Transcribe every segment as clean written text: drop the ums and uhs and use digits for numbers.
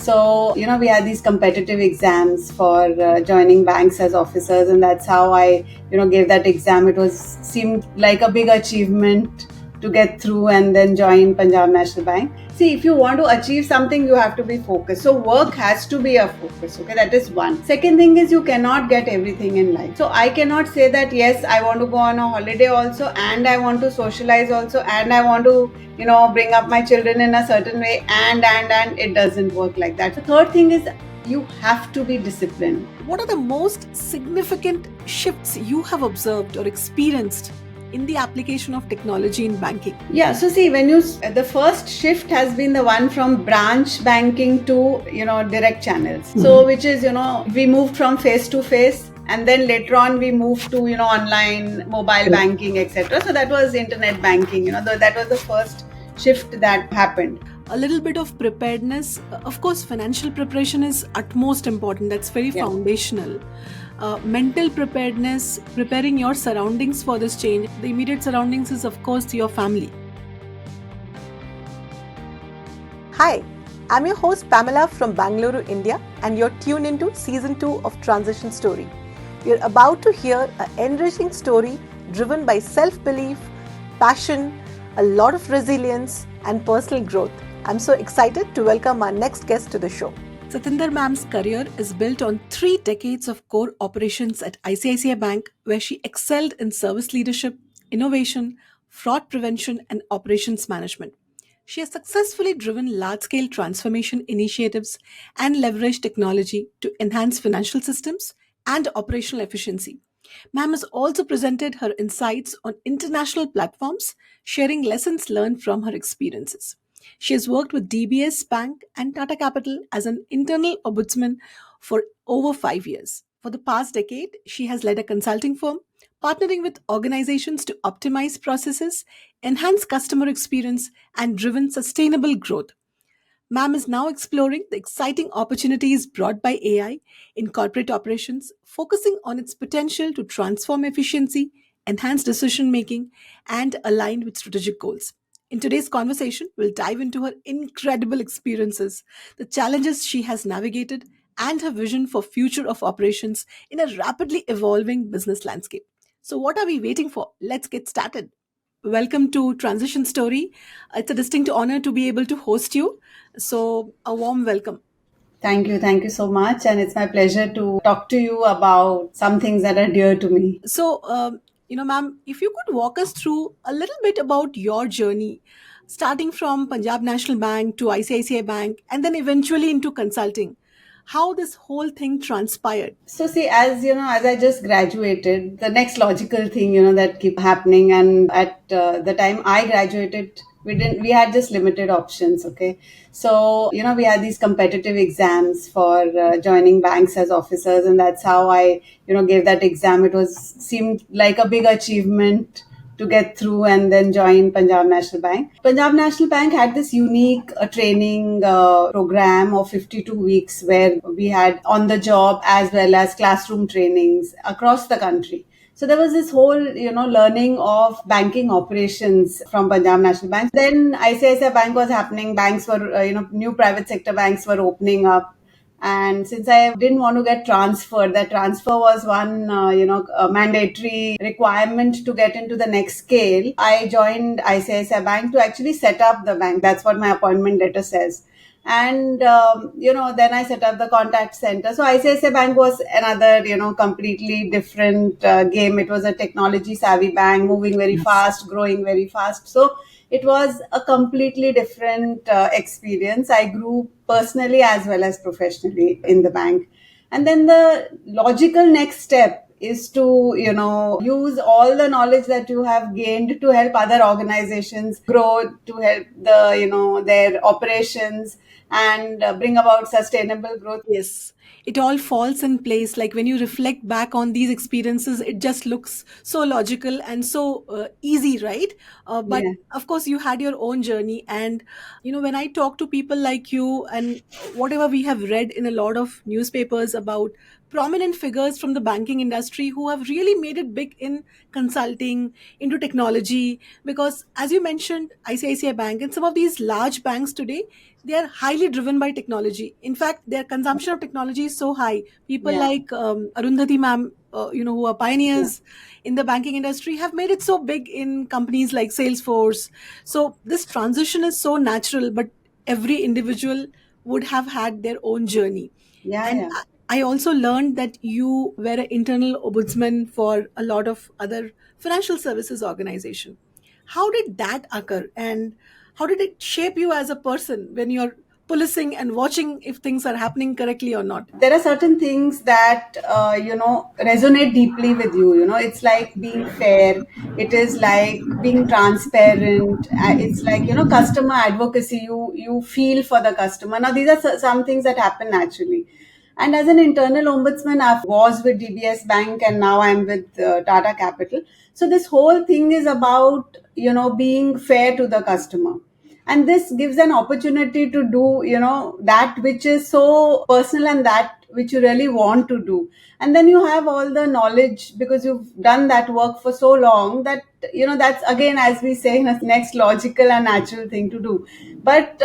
So, we had these competitive exams for joining banks as officers, and that's how I, gave that exam. It was seemed like a big achievement to get through and then join Punjab National Bank. See, if you want to achieve something, you have to be focused. So work has to be a focus. Okay, that is one. Second thing is you cannot get everything in life. So I cannot say that yes, I want to go on a holiday also, and I want to socialize also, and I want to bring up my children in a certain way, and it doesn't work like that. The third thing is you have to be disciplined. What are the most significant shifts you have observed or experienced in the application of technology in banking? Yeah, so see, the first shift has been the one from branch banking to, direct channels. So, which is, we moved from face to face, and then later on we moved to, online, mobile banking, etc. So that was internet banking, that was the first shift that happened. A little bit of preparedness. Of course, financial preparation is utmost important. That's very foundational. Mental preparedness, preparing your surroundings for this change. The immediate surroundings is, of course, your family. Hi, I'm your host Pamela from Bangalore, India, and you're tuned into Season 2 of Transition Story. You're about to hear an enriching story driven by self-belief, passion, a lot of resilience, and personal growth. I'm so excited to welcome our next guest to the show. Satinder ma'am's career is built on 3 decades of core operations at ICICI Bank, where she excelled in service leadership, innovation, fraud prevention, and operations management. She has successfully driven large-scale transformation initiatives and leveraged technology to enhance financial systems and operational efficiency. Ma'am has also presented her insights on international platforms, sharing lessons learned from her experiences. She has worked with DBS Bank and Tata Capital as an internal ombudsman for over 5 years. For the past decade, she has led a consulting firm, partnering with organizations to optimize processes, enhance customer experience, and driven sustainable growth. Ma'am is now exploring the exciting opportunities brought by AI in corporate operations, focusing on its potential to transform efficiency, enhance decision making, and align with strategic goals. In today's conversation, we'll dive into her incredible experiences, the challenges she has navigated, and her vision for future of operations in a rapidly evolving business landscape. So what are we waiting for? Let's get started. Welcome to Transition Story. It's a distinct honor to be able to host you. So, a warm welcome. Thank you. Thank you so much. And it's my pleasure to talk to you about some things that are dear to me. So, ma'am, if you could walk us through a little bit about your journey, starting from Punjab National Bank to ICICI Bank, and then eventually into consulting, how this whole thing transpired. So see, as I just graduated, the next logical thing, that keep happening. And at the time I graduated, we had just limited options. Okay. So, we had these competitive exams for joining banks as officers. And that's how I, gave that exam. It was seemed like a big achievement to get through and then join Punjab National Bank. Punjab National Bank had this unique training program of 52 weeks where we had on the job as well as classroom trainings across the country. So there was this whole, learning of banking operations from Punjab National Bank. Then ICICI Bank was happening. Banks were, new private sector banks were opening up. And since I didn't want to get transferred, that transfer was one, a mandatory requirement to get into the next scale. I joined ICICI Bank to actually set up the bank. That's what my appointment letter says. And, then I set up the contact center. So ICICI Bank was another, completely different game. It was a technology savvy bank, moving very fast, growing very fast. So it was a completely different experience. I grew personally as well as professionally in the bank. And then the logical next step is to, use all the knowledge that you have gained to help other organizations grow, to help their operations and bring about sustainable growth. Yes, it all falls in place. Like when you reflect back on these experiences, it just looks so logical and so easy, right? But Yeah. of course, you had your own journey. And, when I talk to people like you and whatever we have read in a lot of newspapers about prominent figures from the banking industry who have really made it big in consulting, into technology, because as you mentioned, ICICI Bank and some of these large banks today, they are highly driven by technology. In fact, their consumption of technology is so high. People Yeah, like Arundhati ma'am, who are yeah, pioneers in the banking industry, have made it so big in companies like Salesforce. So this transition is so natural, but every individual would have had their own journey. yeah, And yeah. I also learned that you were an internal ombudsman for a lot of other financial services organization. How did that occur, and how did it shape you as a person when you're policing and watching if things are happening correctly or not? There are certain things that resonate deeply with you. It's like being fair, it is like being transparent, it's like customer advocacy. You feel for the customer. Now these are some things that happen naturally. And as an internal ombudsman, I was with DBS Bank and now I'm with Tata Capital. So this whole thing is about being fair to the customer, and this gives an opportunity to do that which is so personal and that which you really want to do. And then you have all the knowledge because you've done that work for so long that that's again, as we say, the next logical and natural thing to do. But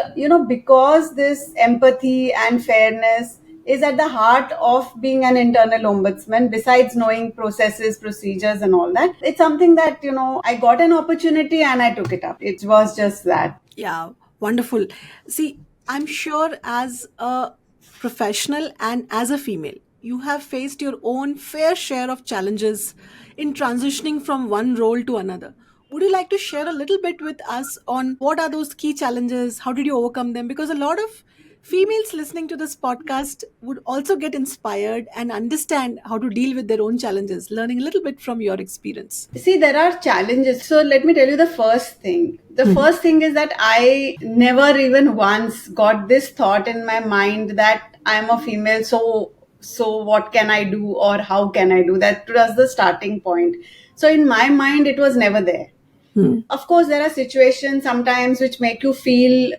because this empathy and fairness is at the heart of being an internal ombudsman, besides knowing processes, procedures and all that, it's something that I got an opportunity and I took it up. It was just that. Yeah, wonderful. See, I'm sure as a professional and as a female, you have faced your own fair share of challenges in transitioning from one role to another. Would you like to share a little bit with us on what are those key challenges? How did you overcome them? Because a lot of females listening to this podcast would also get inspired and understand how to deal with their own challenges, learning a little bit from your experience. See, there are challenges. So let me tell you the first thing. The Mhm. first thing is that I never even once got this thought in my mind that I'm a female, so what can I do or how can I do that? Was the starting point. So in my mind, it was never there. Hmm. Of course, there are situations sometimes which make you feel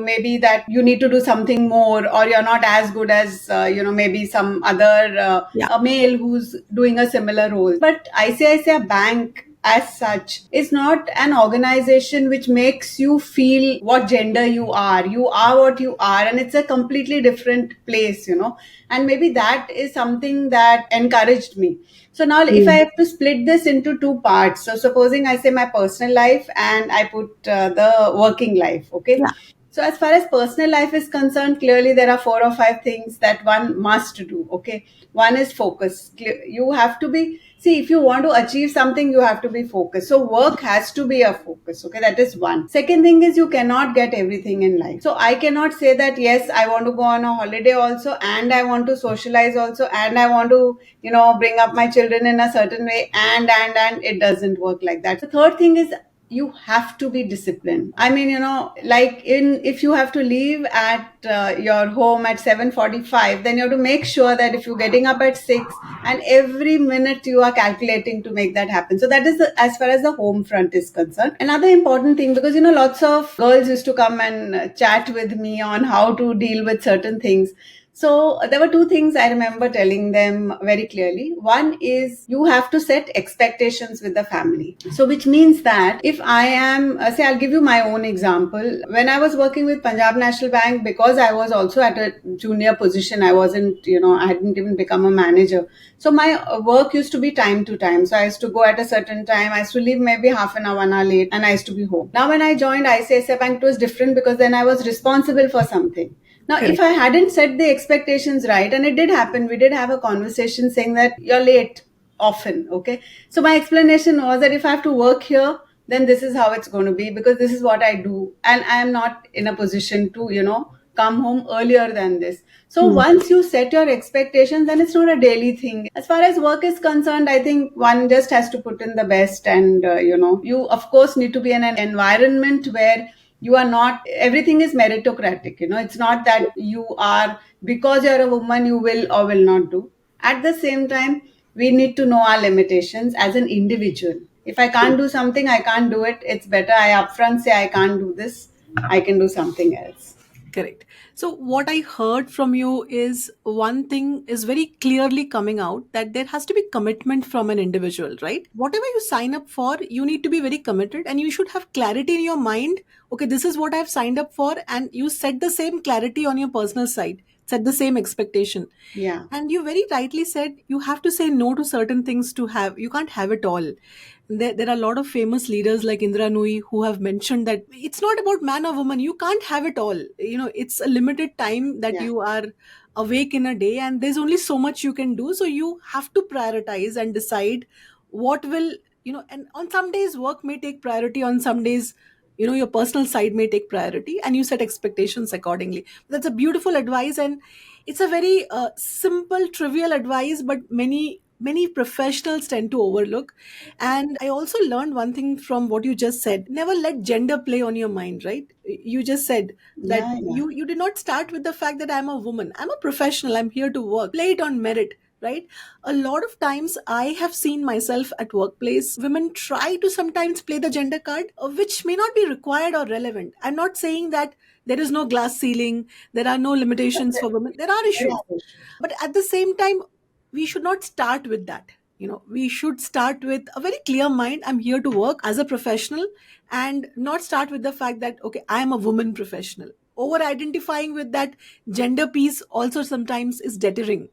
maybe that you need to do something more, or you're not as good as maybe some other Yeah. a male who's doing a similar role. But ICICI Bank as such is not an organization which makes you feel what gender you are. You are what you are, and it's a completely different place. And maybe that is something that encouraged me. So now, if I Hmm. have to split this into two parts, so supposing I say my personal life and I put the working life, okay? Yeah. So as far as personal life is concerned, clearly there are four or five things that one must do, okay? One is focus. You have to be, see, if you want to achieve something, you have to be focused. So work has to be a focus, okay? That is one. Second thing is you cannot get everything in life. So I cannot say that, yes, I want to go on a holiday also, and I want to socialize also, and I want to bring up my children in a certain way, and it doesn't work like that. The third thing is you have to be disciplined. I mean, like in if you have to leave at your home at 7:45, then you have to make sure that if you're getting up at 6, and every minute you are calculating to make that happen. So that is as far as the home front is concerned. Another important thing, because lots of girls used to come and chat with me on how to deal with certain things. So there were two things I remember telling them very clearly. One is you have to set expectations with the family. So which means that if I am, say, I'll give you my own example. When I was working with Punjab National Bank, because I was also at a junior position, I wasn't, I hadn't even become a manager. So my work used to be time to time. So I used to go at a certain time. I used to leave maybe half an hour, 1 hour late, and I used to be home. Now when I joined ICICI Bank, it was different because then I was responsible for something. Now, if Correct. I hadn't set the expectations right, and it did happen, we did have a conversation saying that you're late often, okay? So my explanation was that if I have to work here, then this is how it's going to be because this is what I do, and I am not in a position to, come home earlier than this. So Hmm. once you set your expectations, then it's not a daily thing. As far as work is concerned, I think one just has to put in the best, and you of course need to be in an environment where you are not, everything is meritocratic. It's not that you are, because you're a woman, you will or will not do. At the same time, we need to know our limitations as an individual. If I can't do something, I can't do it. It's better I upfront say I can't do this, I can do something else. Correct. So, what I heard from you is one thing is very clearly coming out, that there has to be commitment from an individual, right? Whatever you sign up for, you need to be very committed and you should have clarity in your mind. Okay, this is what I've signed up for, and you set the same clarity on your personal side, set the same expectation. Yeah, And you very rightly said you have to say no to certain things to have, you can't have it all. There are a lot of famous leaders like Indra Nui who have mentioned that it's not about man or woman, you can't have it all. It's a limited time that yeah, you are awake in a day, and there's only so much you can do. So you have to prioritize and decide what will, and on some days work may take priority, on some days your personal side may take priority, and you set expectations accordingly. That's a beautiful advice, and it's a very simple trivial advice, but many professionals tend to overlook. And I also learned one thing from what you just said: never let gender play on your mind, right? You just said that yeah, yeah, you did not start with the fact that I'm a woman, I'm a professional, I'm here to work, play it on merit, right? A lot of times I have seen myself at workplace, women try to sometimes play the gender card, which may not be required or relevant. I'm not saying that there is no glass ceiling, there are no limitations for women, there are very issues, true. but at the same time we should not start with that. We should start with a very clear mind: I'm here to work as a professional, and not start with the fact that, okay, I am a woman professional. Over identifying with that gender piece also sometimes is deterring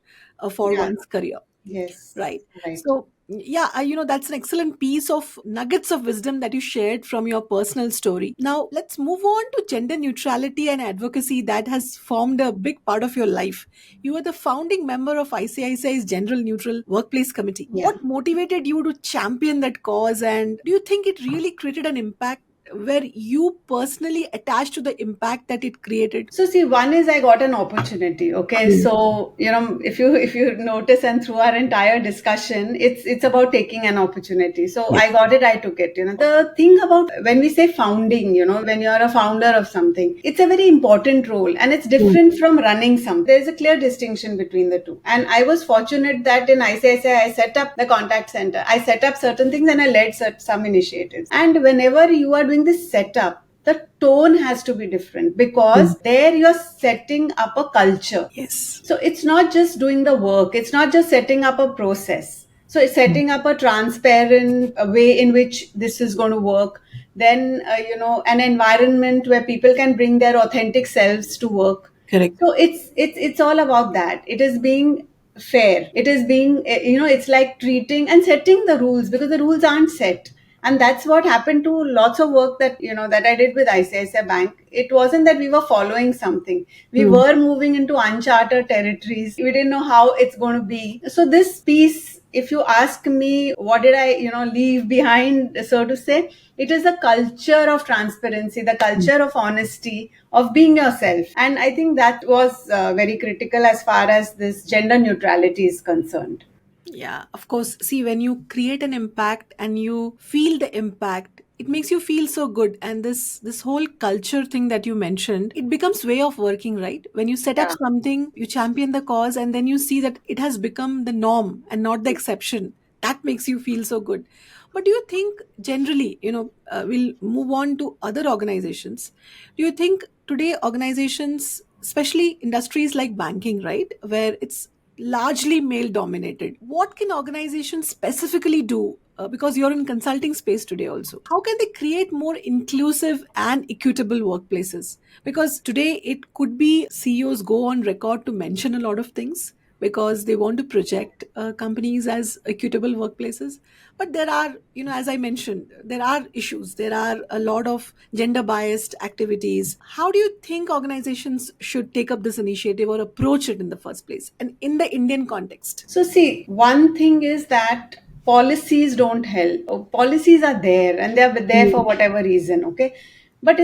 for Yeah, one's career. yes, Right. right. So, yeah, that's an excellent piece of nuggets of wisdom that you shared from your personal story. Now, let's move on to gender neutrality and advocacy that has formed a big part of your life. You are the founding member of ICICI's General Neutral Workplace Committee. Yeah. What motivated you to champion that cause, and do you think it really created an impact where you personally attached to the impact that it created? So see, one is I got an opportunity. Okay, so if you notice, and through our entire discussion, it's about taking an opportunity. So I got it, I took it. The thing about when we say founding, when you're a founder of something, it's a very important role, and it's different from running something. There's a clear distinction between the two. And I was fortunate that in ICICI I set up the contact center. I set up certain things and I led some initiatives. And whenever you are doing this setup, the tone has to be different because there you're setting up a culture. Yes. So it's not just doing the work, it's not just setting up a process. So it's setting up a transparent way in which this is going to work. Then, an environment where people can bring their authentic selves to work. Correct. So it's all about that. It is being fair. It is being, it's like treating and setting the rules because the rules aren't set. And that's what happened to lots of work that I did with ICICI Bank. It wasn't that we were following something. We were moving into uncharted territories. We didn't know how it's going to be. So this piece, if you ask me, what did I, leave behind, so to say, it is a culture of transparency, the culture of honesty, of being yourself. And I think that was very critical as far as this gender neutrality is concerned. Yeah, of course. See, when you create an impact and you feel the impact, it makes you feel so good. And this whole culture thing that you mentioned, it becomes way of working, right? When you set up Yeah. something, you champion the cause, and then you see that it has become the norm and not the exception. That makes you feel so good. But do you think generally, we'll move on to other organizations. Do you think today organizations, especially industries like banking, right, where it's largely male dominated, what can organizations specifically do? Because you're in consulting space today also, how can they create more inclusive and equitable workplaces? Because today it could be CEOs go on record to mention a lot of things because they want to project companies as equitable workplaces, but there are, as I mentioned, there are issues, there are a lot of gender biased activities. How do you think organizations should take up this initiative or approach it in the first place, and in the Indian context? So, see, one thing is that policies don't help. Policies are there and they're there for whatever reason, okay? But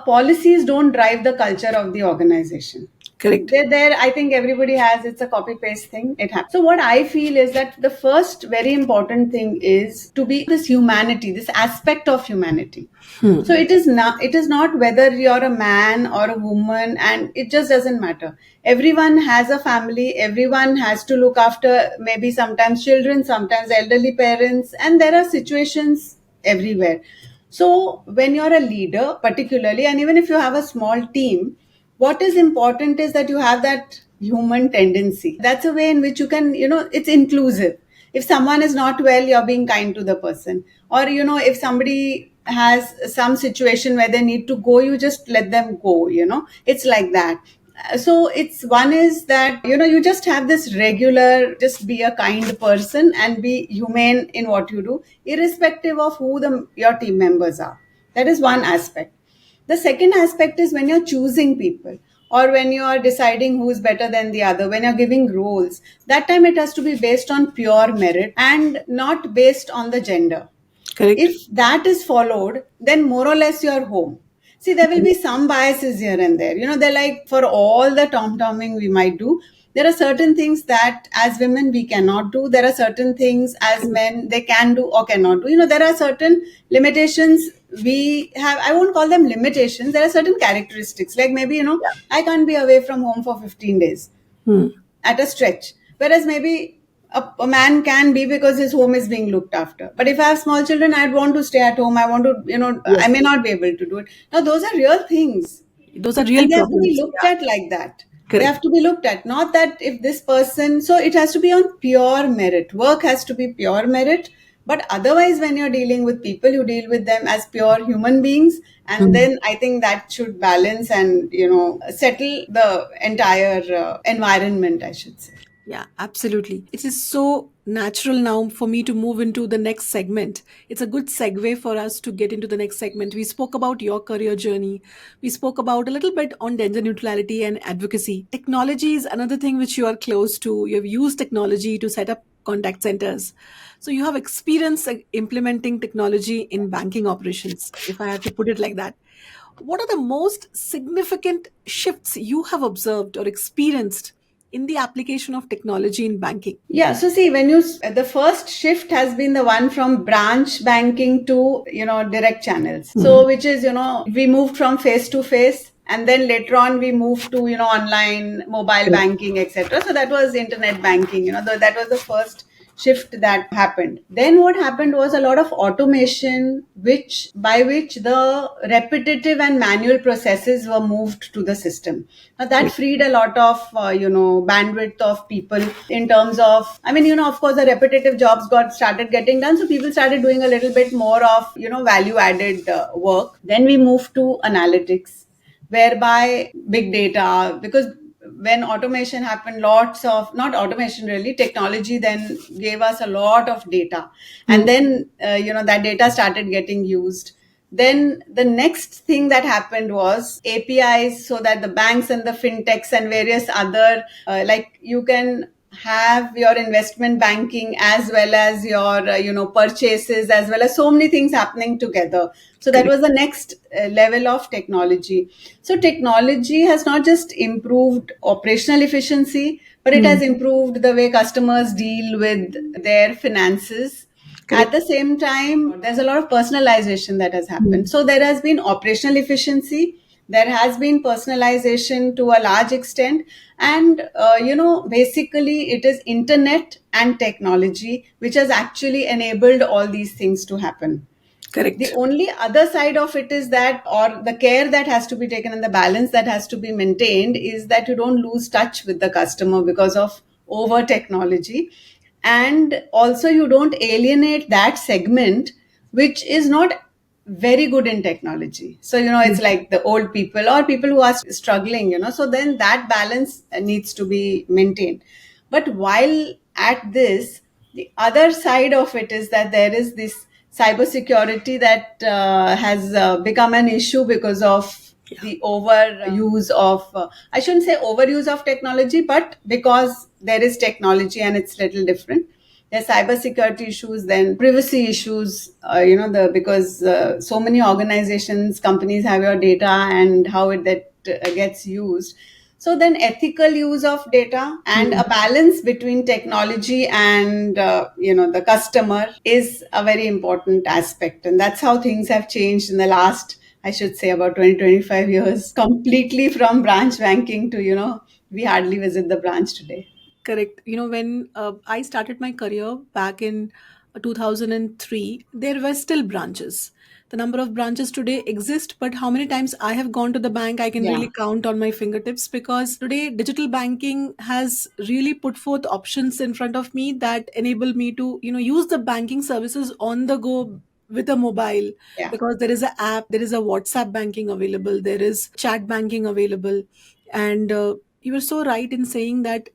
policies don't drive the culture of the organization. Correct. They're there. I think everybody has, it's a copy paste thing. It happens. So, what I feel is that the first very important thing is to be this humanity, this aspect of humanity. So it is not whether you're a man or a woman, and it just doesn't matter. Everyone has a family, everyone has to look after maybe sometimes children, sometimes elderly parents, and there are situations everywhere. So when you're a leader, particularly, and even if you have a small team, what is important is that you have that human tendency. That's a way in which you can, it's inclusive. If someone is not well, you're being kind to the person. Or, if somebody has some situation where they need to go, you just let them go, it's like that. So it's one is that, you just have this regular, just be a kind person and be humane in what you do, irrespective of who your team members are. That is one aspect. The second aspect is when you're choosing people, or when you are deciding who's better than the other, when you're giving roles, that time it has to be based on pure merit and not based on the gender. Correct. If that is followed, then more or less you're home. See, there will be some biases here and there. They're like, for all the tom-tomming we might do, there are certain things that as women we cannot do. There are certain things as men they can do or cannot do. There are certain limitations we have. I won't call them limitations. There are certain characteristics. Like maybe, I can't be away from home for 15 days Hmm. at a stretch. Whereas maybe a man can be because his home is being looked after. But if I have small children, I'd want to stay at home. I want to, I Yes. may not be able to do it. Now, those are real things. Those are real And they have to be problems. looked Yeah. at like that. They Correct. have to be looked at. Not that if this person, so it has to be on pure merit. Work has to be pure merit. But otherwise, when you're dealing with people, you deal with them as pure human beings. And Hmm. then I think that should balance and, settle the entire environment, I should say. Yeah, absolutely. It is so natural now for me to move into the next segment. It's a good segue for us to get into the next segment. We spoke about your career journey. We spoke about a little bit on gender neutrality and advocacy. Technology is another thing which you are close to. You have used technology to set up contact centers. So you have experience implementing technology in banking operations, if I have to put it like that. What are the most significant shifts you have observed or experienced in the application of technology in banking? Yeah, so see, the first shift has been the one from branch banking to, direct channels. Mhm. So, which is, we moved from face to face, and then later on we moved to, online, mobile Correct. banking, etc. So that was internet banking, that was the first shift that happened. Then what happened was a lot of automation, which by which the repetitive and manual processes were moved to the system. Now that Correct. freed a lot of bandwidth of people in terms of, I mean, of course the repetitive jobs got started getting done, so people started doing a little bit more of value added work. Then we moved to analytics, whereby big data, because when automation happened, lots of, not automation really, technology then gave us a lot of data. And Mm. then that data started getting used. Then the next thing that happened was APIs, so that the banks and the fintechs and various other, like you can have your investment banking as well as your purchases, as well as so many things happening together. So that Correct. was the next level of technology. So technology has not just improved operational efficiency, but it has Mm. improved the way customers deal with their finances. At Correct. the same time, there's a lot of personalization that has happened. Mm. So there has been operational efficiency, there has been personalization to a large extent, and basically it is internet and technology which has actually enabled all these things to happen. The Correct. only other side of it is that, or the care that has to be taken and the balance that has to be maintained, is that you don't lose touch with the customer because of over technology. And also, you don't alienate that segment which is not very good in technology. So, it's Mm. like the old people or people who are struggling, so then that balance needs to be maintained. But while at this, the other side of it is that there is this cybersecurity that has become an issue because of Yeah. the overuse of, I shouldn't say overuse of technology, but because there is technology and it's little different. There's cybersecurity issues, then privacy issues, because so many organizations, companies have your data and how that gets used. So then ethical use of data and a Mm. balance between technology and the customer is a very important aspect. And that's how things have changed in the last, I should say, about 20-25 years, completely from branch banking to, we hardly visit the branch today. Correct. When I started my career back in 2003, there were still branches. The number of branches today exist, but how many times I have gone to the bank, I can Yeah, really count on my fingertips, because today digital banking has really put forth options in front of me that enable me to, use the banking services on the go with a mobile, yeah, because there is an app, there is a WhatsApp banking available, there is chat banking available. And you were so right in saying that,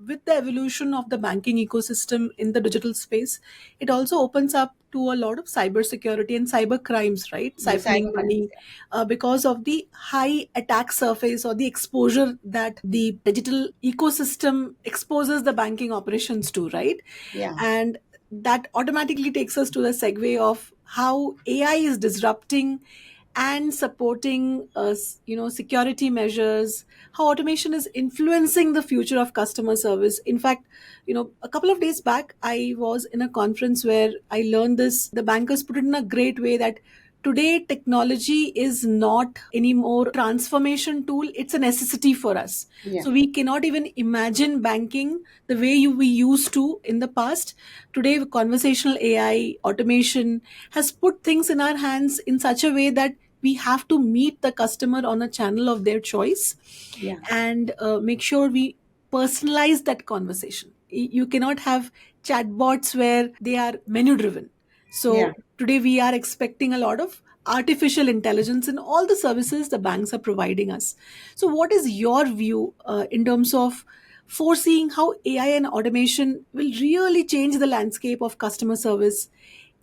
with the evolution of the banking ecosystem in the digital space, it also opens up to a lot of cybersecurity and cyber crimes, right? the Siphoning cybercrimes. money, because of the high attack surface or the exposure that the digital ecosystem exposes the banking operations to, right? Yeah, And that automatically takes us to the segue of how AI is disrupting and supporting security measures, how automation is influencing the future of customer service. In fact, a couple of days back I was in a conference where I learned this. The bankers put it in a great way that today technology is not anymore transformation tool, it's a necessity for us. yeah, So we cannot even imagine banking the way we used to in the past. Today conversational AI automation has put things in our hands in such a way that we have to meet the customer on a channel of their choice, yeah, and make sure we personalize that conversation. You cannot have chatbots where they are menu driven. yeah. So today we are expecting a lot of artificial intelligence in all the services the banks are providing us. So what is your view in terms of foreseeing how AI and automation will really change the landscape of customer service?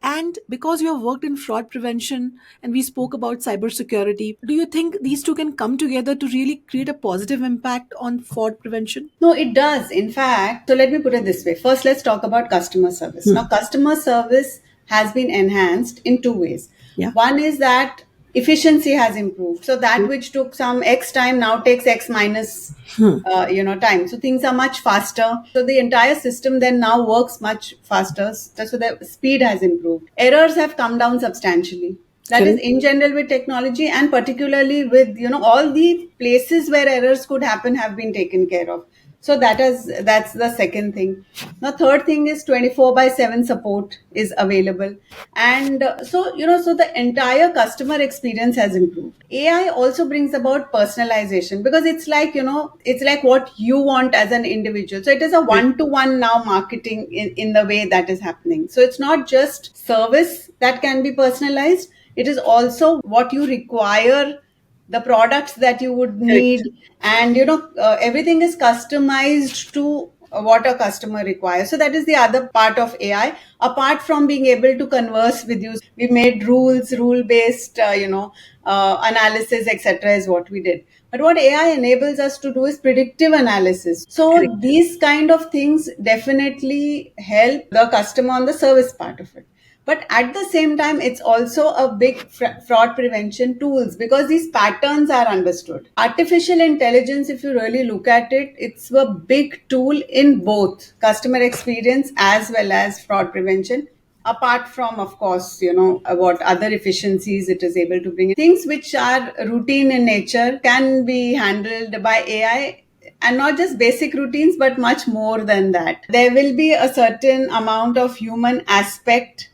And because you have worked in fraud prevention and we spoke about cybersecurity, do you think these two can come together to really create a positive impact on fraud prevention? No, it does. In fact, so let me put it this way. First, let's talk about customer service. Now, customer service has been enhanced in two ways. Yeah. One is that efficiency has improved. So that which took some X time now takes X minus, time. So things are much faster. So the entire system then now works much faster. So the speed has improved. Errors have come down substantially. That is Correct. in general with technology, and particularly with all the places where errors could happen have been taken care of. So that's the second thing. Now third thing is 24 by 7 support is available. And so the entire customer experience has improved. AI also brings about personalization, because it's like what you want as an individual. So it is a one to one now marketing in the way that is happening. So it's not just service that can be personalized, it is also what you require, the products that you would need. And everything is customized to what a customer requires. So that is the other part of AI. Apart from being able to converse with you, we made rule based analysis, etc., is what we did. But what AI enables us to do is predictive analysis. So Correct. these kind of things definitely help the customer on the service part of it. But at the same time, it's also a big fraud prevention tools, because these patterns are understood. Artificial intelligence, if you really look at it, it's a big tool in both customer experience as well as fraud prevention. Apart from, of course, what other efficiencies it is able to bring, things which are routine in nature can be handled by AI. And not just basic routines, but much more than that. There will be a certain amount of human aspect,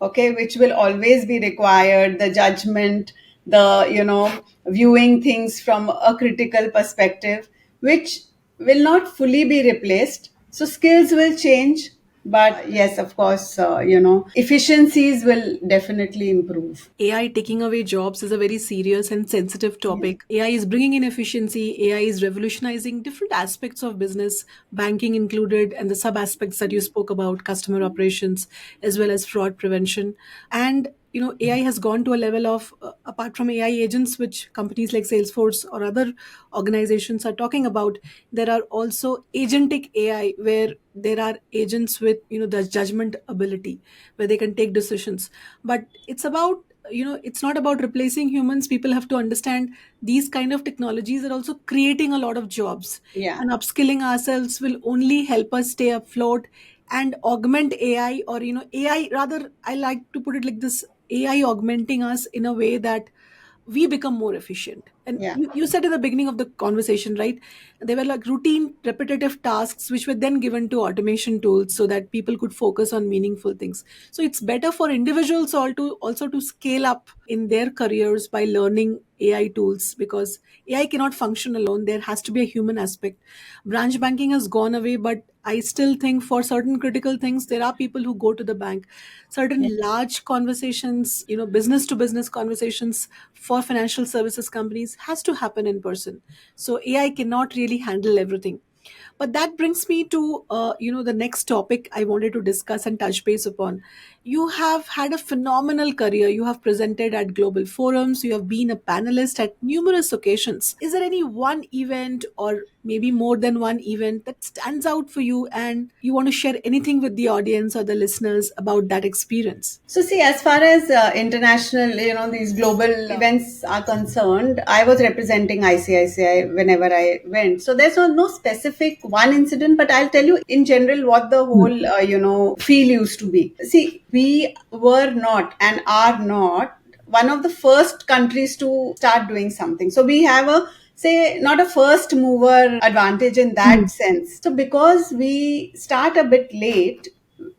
okay, which will always be required, the judgment, the viewing things from a critical perspective, which will not fully be replaced. So skills will change, but yes, of course, efficiencies will definitely improve. AI taking away jobs is a very serious and sensitive Yeah, topic. AI is bringing in efficiency, AI is revolutionizing different aspects of business, banking included, and the sub aspects that you spoke about, customer operations, as well as fraud prevention. And AI has gone to a level of, apart from AI agents, which companies like Salesforce or other organizations are talking about, there are also agentic AI, where there are agents with the judgment ability, where they can take decisions. But it's about, it's not about replacing humans. People have to understand these kind of technologies are also creating a lot of jobs, yeah, and upskilling ourselves will only help us stay afloat and augment AI. Or AI, rather, I like to put it like this: AI augmenting us in a way that we become more efficient. And Yeah. you said in the beginning of the conversation, right? They were like routine, repetitive tasks, which were then given to automation tools so that people could focus on meaningful things. So it's better for individuals all to also to scale up in their careers by learning AI tools, because AI cannot function alone. There has to be a human aspect. Branch banking has gone away, but I still think for certain critical things, there are people who go to the bank. Yeah. Certain large conversations, business to business conversations for financial services companies has to happen in person. So AI cannot really handle everything. But that brings me to the next topic I wanted to discuss and touch base upon. You have had a phenomenal career. You have presented at global forums. You have been a panelist at numerous occasions. Is there any one event, or maybe more than one event, that stands out for you, and you want to share anything with the audience or the listeners about that experience? So see, as far as international, these global events are concerned, I was representing ICICI whenever I went. So there's no specific one incident, but I'll tell you in general what the whole, feel used to be. See, we were not and are not one of the first countries to start doing something. So we have a, say, not a first mover advantage in that sense. So because we start a bit late,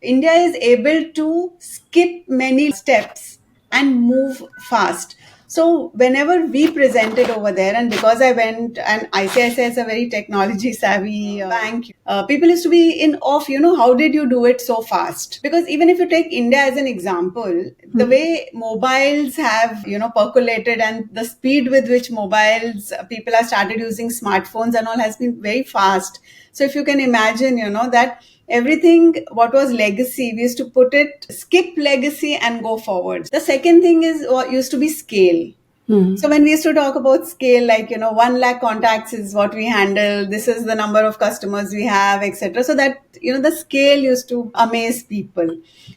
India is able to skip many steps and move fast. So whenever we presented over there, and because I went, and ICICI is a very technology savvy bank, people used to be in awe, how did you do it so fast? Because even if you take India as an example, the way mobiles have, percolated, and the speed with which mobiles, people have started using smartphones and all, has been very fast. So if you can imagine, that everything what was legacy, we used to put it, skip legacy and go forward. The second thing is what used to be scale. So when we used to talk about scale, like, 1 lakh contacts is what we handle, this is the number of customers we have, etc. So that, the scale used to amaze people.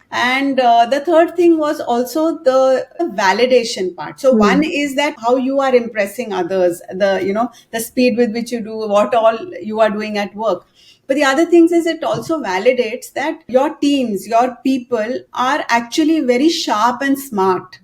And the third thing was also the validation part. So one is that how you are impressing others, the speed with which you do what all you are doing at work. But the other things is it also validates that your teams, your people are actually very sharp and smart.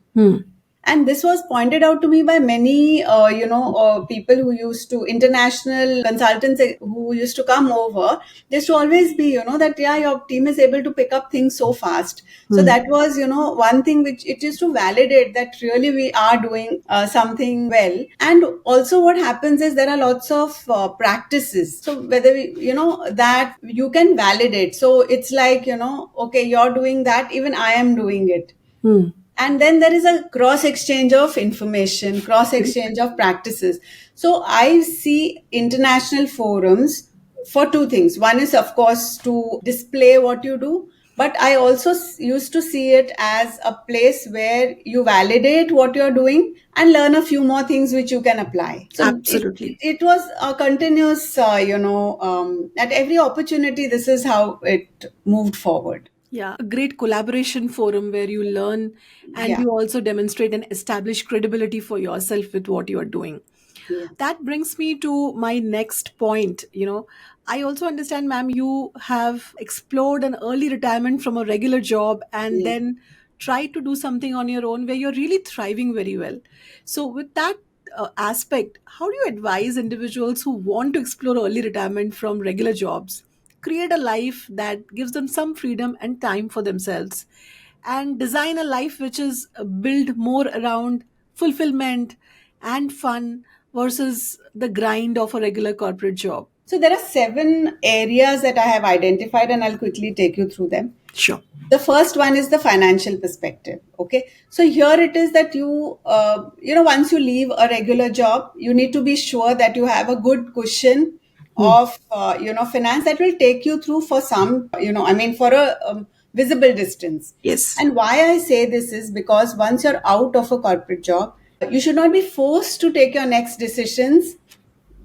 And this was pointed out to me by many people who used to, international consultants who used to come over. There used to always be, that yeah, your team is able to pick up things so fast. So that was, one thing which it used to validate that really we are doing something well. And also what happens is there are lots of practices. So whether we, that you can validate, so it's like, okay, you're doing that, even I am doing it. And then there is a cross exchange of information, cross exchange of practices. So I see international forums for two things. One is, of course, to display what you do, but I also used to see it as a place where you validate what you're doing and learn a few more things which you can apply. So Absolutely. it was a continuous, at every opportunity, this is how it moved forward. Yeah, a great collaboration forum where you learn and Yeah. you also demonstrate and establish credibility for yourself with what you are doing. Yeah. That brings me to my next point. I also understand, ma'am, you have explored an early retirement from a regular job and Yeah. then tried to do something on your own where you're really thriving very well. So, with that aspect, how do you advise individuals who want to explore early retirement from regular jobs, create a life that gives them some freedom and time for themselves, and design a life which is built more around fulfillment and fun versus the grind of a regular corporate job? So there are 7 areas that I have identified, and I'll quickly take you through them. Sure. The first one is the financial perspective. Okay, so here it is that once you leave a regular job, you need to be sure that you have a good cushion of finance that will take you through for some, for a visible distance. Yes. And why I say this is because once you're out of a corporate job, you should not be forced to take your next decisions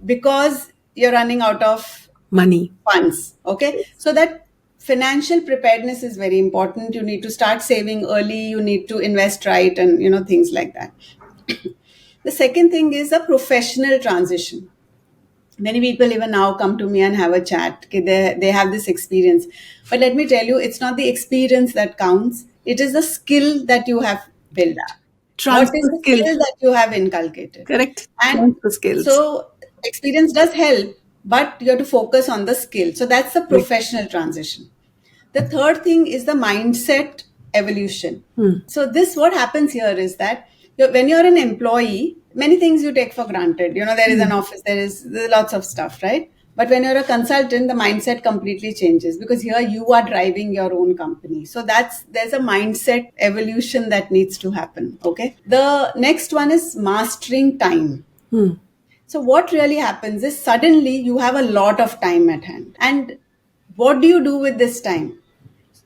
because you're running out of Money. funds. Okay, so that financial preparedness is very important. You need to start saving early, you need to invest right, and things like that. The second thing is a professional transition. Many people even now come to me and have a chat. Okay, they have this experience, but let me tell you, it's not the experience that counts, it is the skill that you have built. What is Transfer the skills. skill that you have inculcated? Correct. And Transfer skills. so experience does help, but you have to focus on the skill. So that's the Correct. professional transition. The third thing is the mindset evolution. So this, what happens here is that when you're an employee, many things you take for granted. There is an office, there is lots of stuff, right? But when you're a consultant, the mindset completely changes, because here you are driving your own company. So there's a mindset evolution that needs to happen. Okay. The next one is mastering time. So what really happens is suddenly you have a lot of time at hand. And what do you do with this time?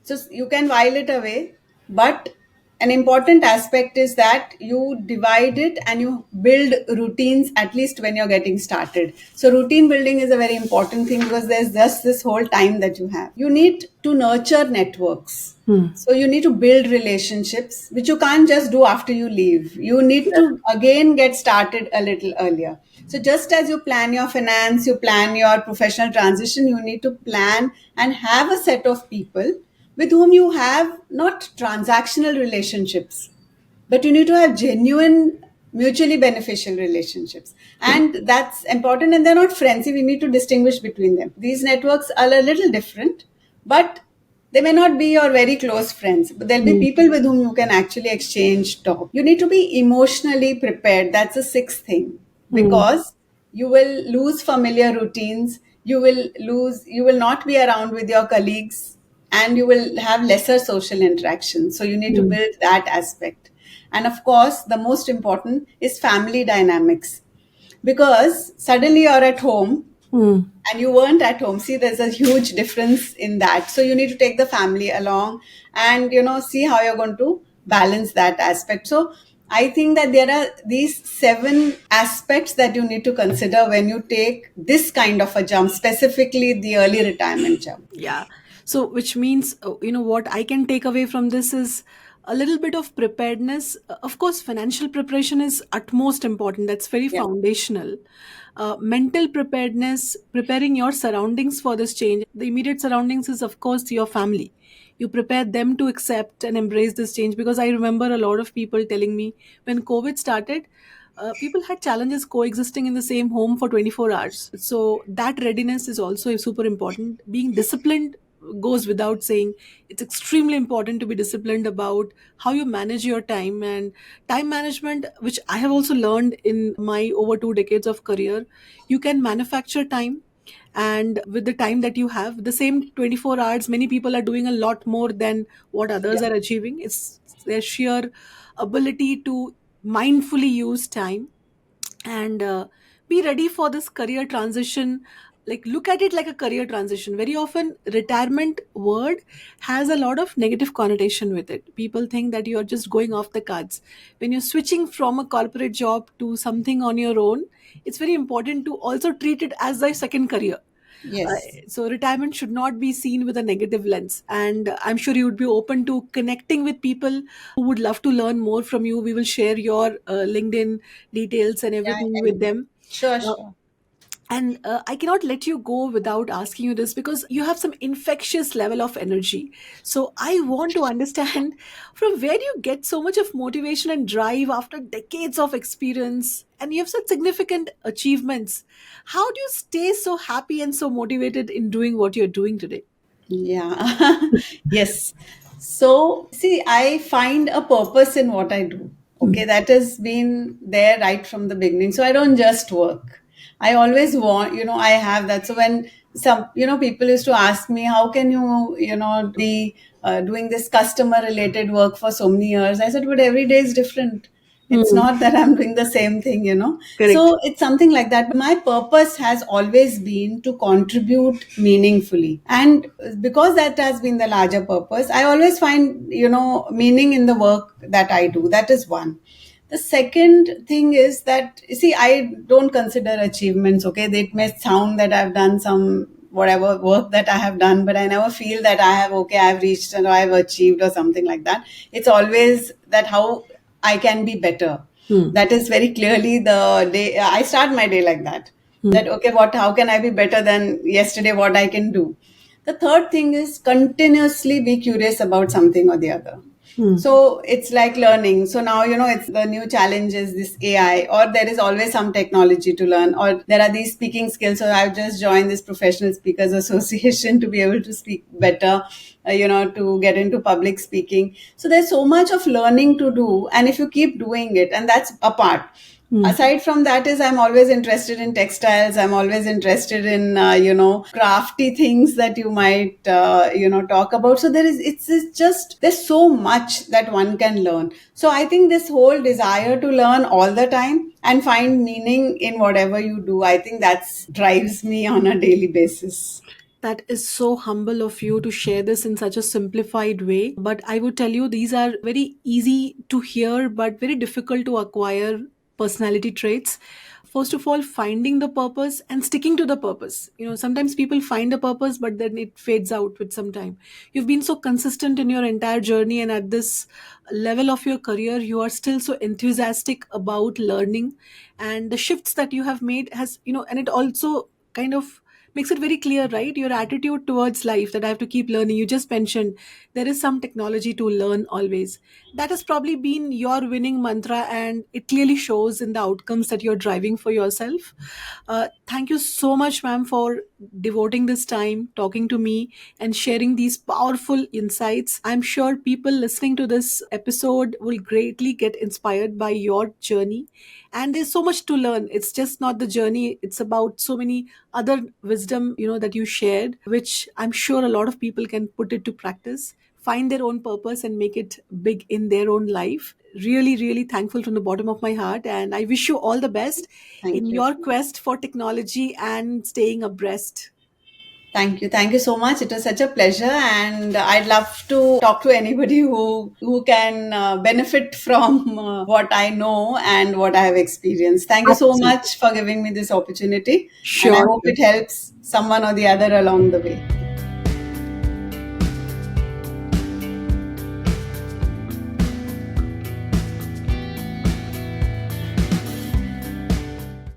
So you can while it away, but an important aspect is that you divide it and you build routines, at least when you're getting started. So routine building is a very important thing, because there's just this whole time that you have. You need to nurture networks. So you need to build relationships, which you can't just do after you leave. You need to again get started a little earlier. So just as you plan your finance, you plan your professional transition, you need to plan and have a set of people with whom you have not transactional relationships, but you need to have genuine, mutually beneficial relationships. And that's important. And they're not friends. We need to distinguish between them. These networks are a little different, but they may not be your very close friends, but there'll be people with whom you can actually exchange talk. You need to be emotionally prepared. That's the sixth thing, because you will lose familiar routines. You will not be around with your colleagues, and you will have lesser social interaction. So you need to build that aspect. And of course, the most important is family dynamics, because suddenly you're at home and you weren't at home. See, there's a huge difference in that. So you need to take the family along and, see how you're going to balance that aspect. So I think that there are these 7 aspects that you need to consider when you take this kind of a jump, specifically the early retirement jump. Yeah. So, which means, what I can take away from this is a little bit of preparedness. Of course, financial preparation is utmost important. That's very Yeah. foundational. Mental preparedness, preparing your surroundings for this change. The immediate surroundings is, of course, your family. You prepare them to accept and embrace this change, because I remember a lot of people telling me when COVID started, people had challenges coexisting in the same home for 24 hours. So that readiness is also super important. Being disciplined goes without saying. It's extremely important to be disciplined about how you manage your time. And time management, which I have also learned in my over 2 decades of career, you can manufacture time. And with the time that you have, the same 24 hours, many people are doing a lot more than what others Yeah. are achieving. It's their sheer ability to mindfully use time. And be ready for this career transition. Like, look at it like a career transition. Very often retirement word has a lot of negative connotation with it. People think that you're just going off the cards. When you're switching from a corporate job to something on your own, it's very important to also treat it as a second career. uh, Yes. so retirement should not be seen with a negative lens. And I'm sure you would be open to connecting with people who would love to learn more from you. We will share your LinkedIn details and Yeah. everything Yeah. with them. Sure, uh, sure. and I cannot let you go without asking you this, because you have some infectious level of energy. So I want to understand from where do you get so much of motivation and drive after decades of experience, and you have such significant achievements. How do you stay so happy and so motivated in doing what you're doing today? Yeah. Yes. So, see, I find a purpose in what I do. Okay. That has been there right from the beginning. So I don't just work. I always want, I have that. So when people used to ask me, how can you, be doing this customer related work for so many years? I said, but every day is different. It's Hmm. not that I'm doing the same thing. Correct. So it's something like that. But my purpose has always been to contribute meaningfully. And because that has been the larger purpose, I always find, meaning in the work that I do. That is one. The second thing is that, see, I don't consider achievements, okay? It may sound that I've done some whatever work that I have done, but I never feel that I've reached or I've achieved or something like that. It's always that how I can be better. Hmm. That is very clearly the day I start my day like that. Hmm. That, okay, how can I be better than yesterday, what I can do? The third thing is continuously be curious about something or the other. Hmm. So it's like learning. So now, it's the new challenge is this AI, or there is always some technology to learn, or there are these speaking skills. So I've just joined this Professional Speakers Association to be able to speak better, to get into public speaking. So there's so much of learning to do. And if you keep doing it, and that's a part. Hmm. Aside from that is I'm always interested in textiles. I'm always interested in crafty things that you might talk about. So it's just there's so much that one can learn. So I think this whole desire to learn all the time and find meaning in whatever you do, I think that's drives me on a daily basis. That is so humble of you to share this in such a simplified way. But I would tell you, these are very easy to hear, but very difficult to acquire personality traits. First of all, finding the purpose and sticking to the purpose. Sometimes people find a purpose, but then it fades out with some time. You've been so consistent in your entire journey, and at this level of your career, you are still so enthusiastic about learning. And the shifts that you have made and it also kind of makes it very clear, right? Your attitude towards life, that I have to keep learning. You just mentioned there is some technology to learn always. That has probably been your winning mantra, and it clearly shows in the outcomes that you're driving for yourself. Thank you so much, ma'am, for devoting this time talking to me and sharing these powerful insights. I'm sure people listening to this episode will greatly get inspired by your journey. And there's so much to learn. It's just not the journey, it's about so many other wisdom that you shared, which I'm sure a lot of people can put it to practice, find their own purpose and make it big in their own life. Really, really thankful from the bottom of my heart, and I wish you all the best in Thank you. your quest for technology and staying abreast. Thank you. Thank you so much. It was such a pleasure, and I'd love to talk to anybody who can benefit from what I know and what I have experienced. Thank you so Absolutely. much for giving me this opportunity, and I Sure. hope it helps someone or the other along the way.